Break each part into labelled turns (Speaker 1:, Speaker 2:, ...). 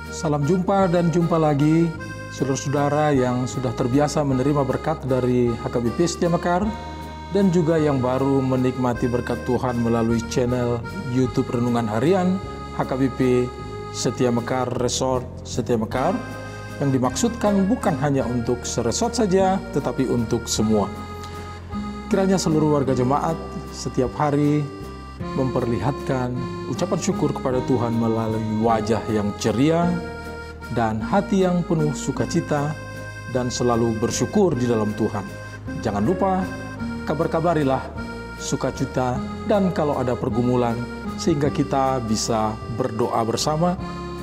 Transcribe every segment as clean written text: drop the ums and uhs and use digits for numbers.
Speaker 1: Salam jumpa dan jumpa lagi, saudara-saudara yang sudah terbiasa menerima berkat dari HKBP Setia Mekar dan juga yang baru menikmati berkat Tuhan melalui channel YouTube Renungan Harian HKBP Setia Mekar Resort Setia Mekar, yang dimaksudkan bukan hanya untuk seresort saja, tetapi untuk semua. Kiranya seluruh warga jemaat setiap hari memperlihatkan ucapan syukur kepada Tuhan melalui wajah yang ceria dan hati yang penuh sukacita dan selalu bersyukur di dalam Tuhan. Jangan lupa kabar-kabarilah sukacita dan kalau ada pergumulan, sehingga kita bisa berdoa bersama,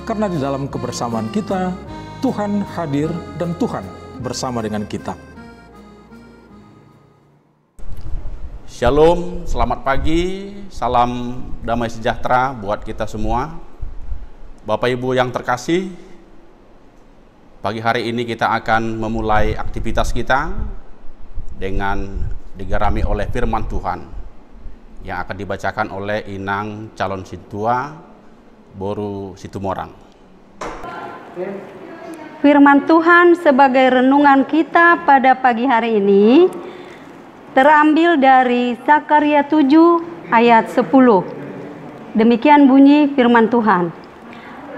Speaker 1: karena di dalam kebersamaan kita Tuhan hadir dan Tuhan bersama dengan kita.
Speaker 2: Shalom, selamat pagi, salam damai sejahtera buat kita semua. Bapak Ibu yang terkasih, pagi hari ini kita akan memulai aktivitas kita dengan digarami oleh firman Tuhan yang akan dibacakan oleh Inang Calon Sintua Boru Situmorang.
Speaker 3: Firman Tuhan sebagai renungan kita pada pagi hari ini terambil dari Zakaria 7 ayat 10. Demikian bunyi firman Tuhan.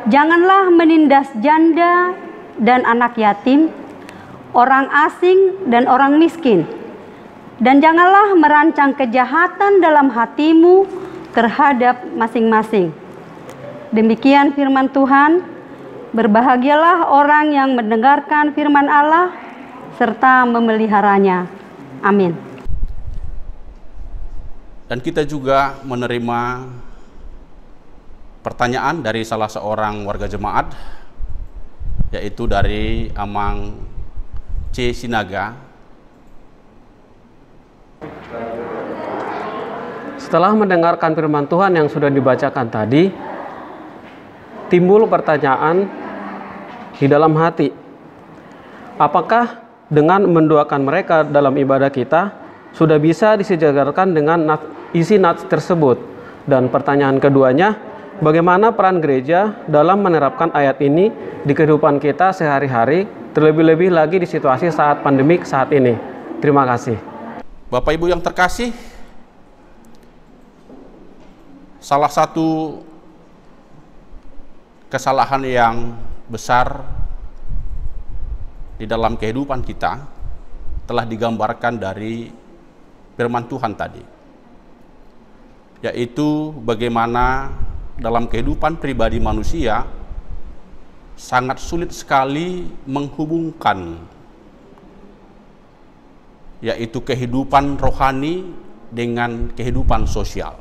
Speaker 3: Janganlah menindas janda dan anak yatim, orang asing dan orang miskin. Dan janganlah merancang kejahatan dalam hatimu terhadap masing-masing. Demikian firman Tuhan. Berbahagialah orang yang mendengarkan firman Allah serta memeliharanya. Amin.
Speaker 2: Dan kita juga menerima pertanyaan dari salah seorang warga jemaat, yaitu dari Amang C. Sinaga.
Speaker 4: Setelah mendengarkan firman Tuhan yang sudah dibacakan tadi, timbul pertanyaan di dalam hati. Apakah dengan mendoakan mereka dalam ibadah kita sudah bisa disejajarkan dengan isi nats tersebut? Dan pertanyaan keduanya, bagaimana peran gereja dalam menerapkan ayat ini di kehidupan kita sehari-hari, terlebih-lebih lagi di situasi saat pandemik saat ini? Terima kasih.
Speaker 2: Bapak Ibu yang terkasih, salah satu kesalahan yang besar di dalam kehidupan kita telah digambarkan dari firman Tuhan tadi, yaitu bagaimana dalam kehidupan pribadi manusia sangat sulit sekali menghubungkan yaitu kehidupan rohani dengan kehidupan sosial.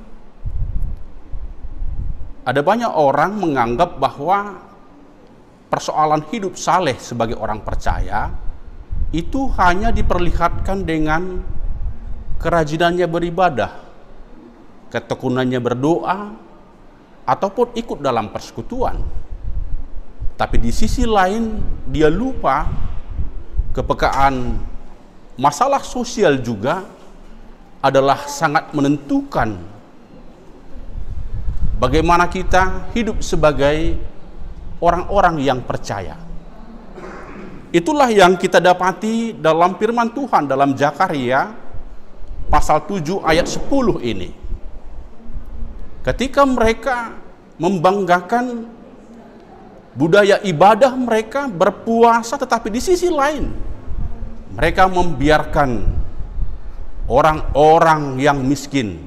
Speaker 2: Ada banyak orang menganggap bahwa persoalan hidup saleh sebagai orang percaya itu hanya diperlihatkan dengan kerajinannya beribadah, ketekunannya berdoa, ataupun ikut dalam persekutuan. Tapi di sisi lain dia lupa kepekaan masalah sosial juga adalah sangat menentukan bagaimana kita hidup sebagai orang-orang yang percaya. Itulah yang kita dapati dalam firman Tuhan dalam Zakaria pasal 7 ayat 10 ini. Ketika mereka membanggakan budaya ibadah mereka, berpuasa, tetapi di sisi lain mereka membiarkan orang-orang yang miskin,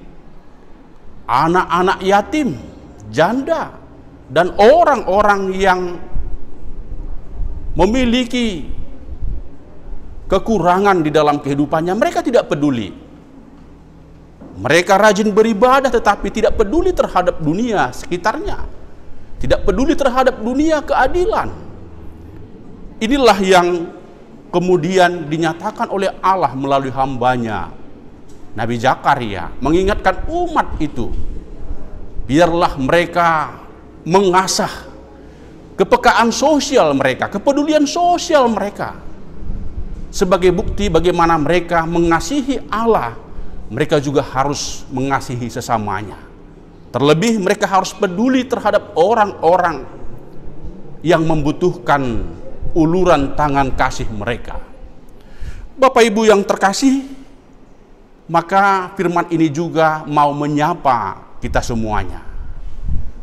Speaker 2: anak-anak yatim, janda, dan orang-orang yang memiliki kekurangan di dalam kehidupannya, mereka tidak peduli. Mereka rajin beribadah tetapi tidak peduli terhadap dunia sekitarnya, tidak peduli terhadap dunia keadilan. Inilah yang kemudian dinyatakan oleh Allah melalui hambanya Nabi Zakaria, mengingatkan umat itu, biarlah mereka mengasah kepekaan sosial mereka, kepedulian sosial mereka, sebagai bukti bagaimana mereka mengasihi Allah. Mereka juga harus mengasihi sesamanya. Terlebih mereka harus peduli terhadap orang-orang yang membutuhkan uluran tangan kasih mereka. Bapak Ibu yang terkasih, maka firman ini juga mau menyapa kita semuanya.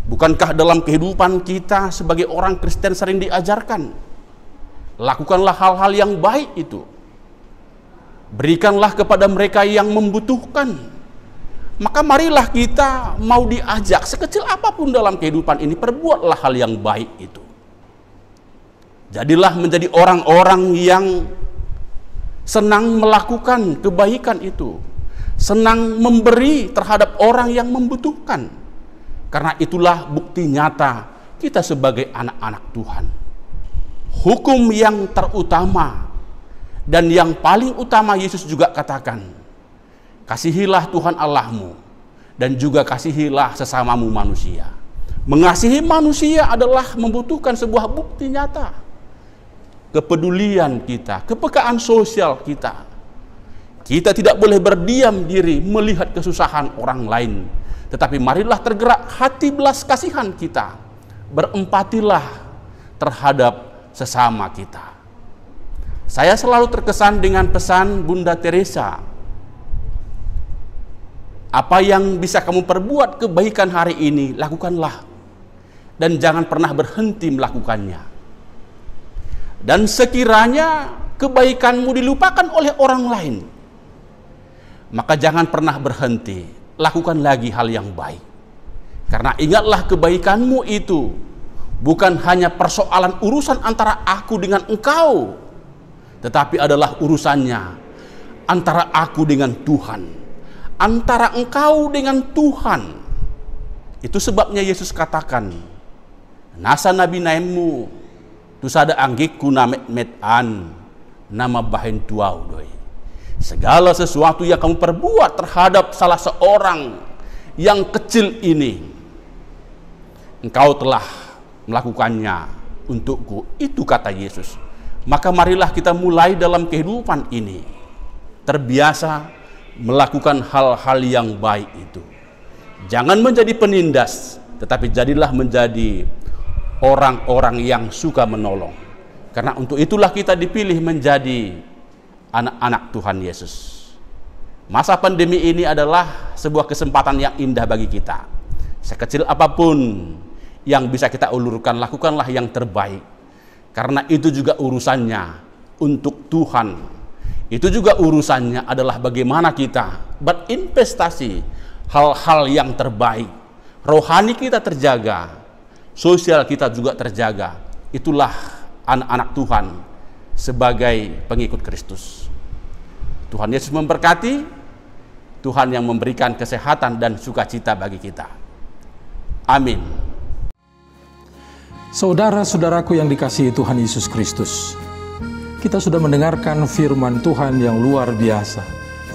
Speaker 2: Bukankah dalam kehidupan kita sebagai orang Kristen sering diajarkan, lakukanlah hal-hal yang baik itu, berikanlah kepada mereka yang membutuhkan. Maka marilah kita mau diajak sekecil apapun dalam kehidupan ini, perbuatlah hal yang baik itu. Jadilah menjadi orang-orang yang senang melakukan kebaikan itu, senang memberi terhadap orang yang membutuhkan. Karena itulah bukti nyata kita sebagai anak-anak Tuhan. Hukum yang terutama dan yang paling utama Yesus juga katakan, kasihilah Tuhan Allahmu dan juga kasihilah sesamamu manusia. Mengasihi manusia adalah membutuhkan sebuah bukti nyata. Kepedulian kita, kepekaan sosial kita. Kita tidak boleh berdiam diri melihat kesusahan orang lain, tetapi marilah tergerak hati belas kasihan kita. Berempatilah terhadap sesama kita. Saya selalu terkesan dengan pesan Bunda Teresa. Apa yang bisa kamu perbuat kebaikan hari ini, lakukanlah. Dan jangan pernah berhenti melakukannya. Dan sekiranya kebaikanmu dilupakan oleh orang lain, maka jangan pernah berhenti, lakukan lagi hal yang baik. Karena ingatlah, kebaikanmu itu bukan hanya persoalan urusan antara aku dengan engkau, tetapi adalah urusannya antara aku dengan Tuhan, antara engkau dengan Tuhan. Itu sebabnya Yesus katakan, nasa nabi naimmu tu sada anggik kuna met-metan nama bahen tuau doi. Segala sesuatu yang kamu perbuat terhadap salah seorang yang kecil ini, engkau telah melakukannya untukku. Itu kata Yesus. Maka marilah kita mulai dalam kehidupan ini terbiasa melakukan hal-hal yang baik itu. Jangan menjadi penindas, tetapi jadilah menjadi orang-orang yang suka menolong. Karena untuk itulah kita dipilih menjadi anak-anak Tuhan Yesus. Masa pandemi ini adalah sebuah kesempatan yang indah bagi kita. Sekecil apapun yang bisa kita ulurkan, lakukanlah yang terbaik. Karena itu juga urusannya untuk Tuhan. Itu juga urusannya adalah bagaimana kita berinvestasi hal-hal yang terbaik. Rohani kita terjaga, sosial kita juga terjaga. Itulah anak-anak Tuhan sebagai pengikut Kristus. Tuhan Yesus memberkati, Tuhan yang memberikan kesehatan dan sukacita bagi kita. Amin.
Speaker 1: Saudara-saudaraku yang dikasihi Tuhan Yesus Kristus, kita sudah mendengarkan firman Tuhan yang luar biasa.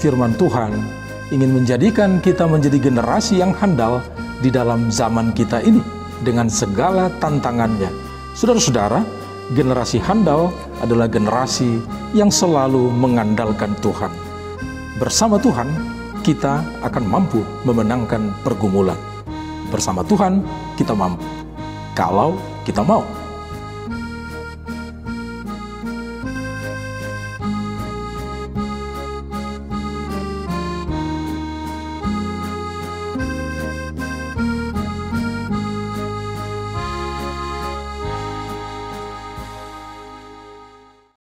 Speaker 1: Firman Tuhan ingin menjadikan kita menjadi generasi yang handal di dalam zaman kita ini dengan segala tantangannya. Saudara-saudara, generasi handal adalah generasi yang selalu mengandalkan Tuhan. Bersama Tuhan, kita akan mampu memenangkan pergumulan. Bersama Tuhan, kita mampu. Kalau kita mau.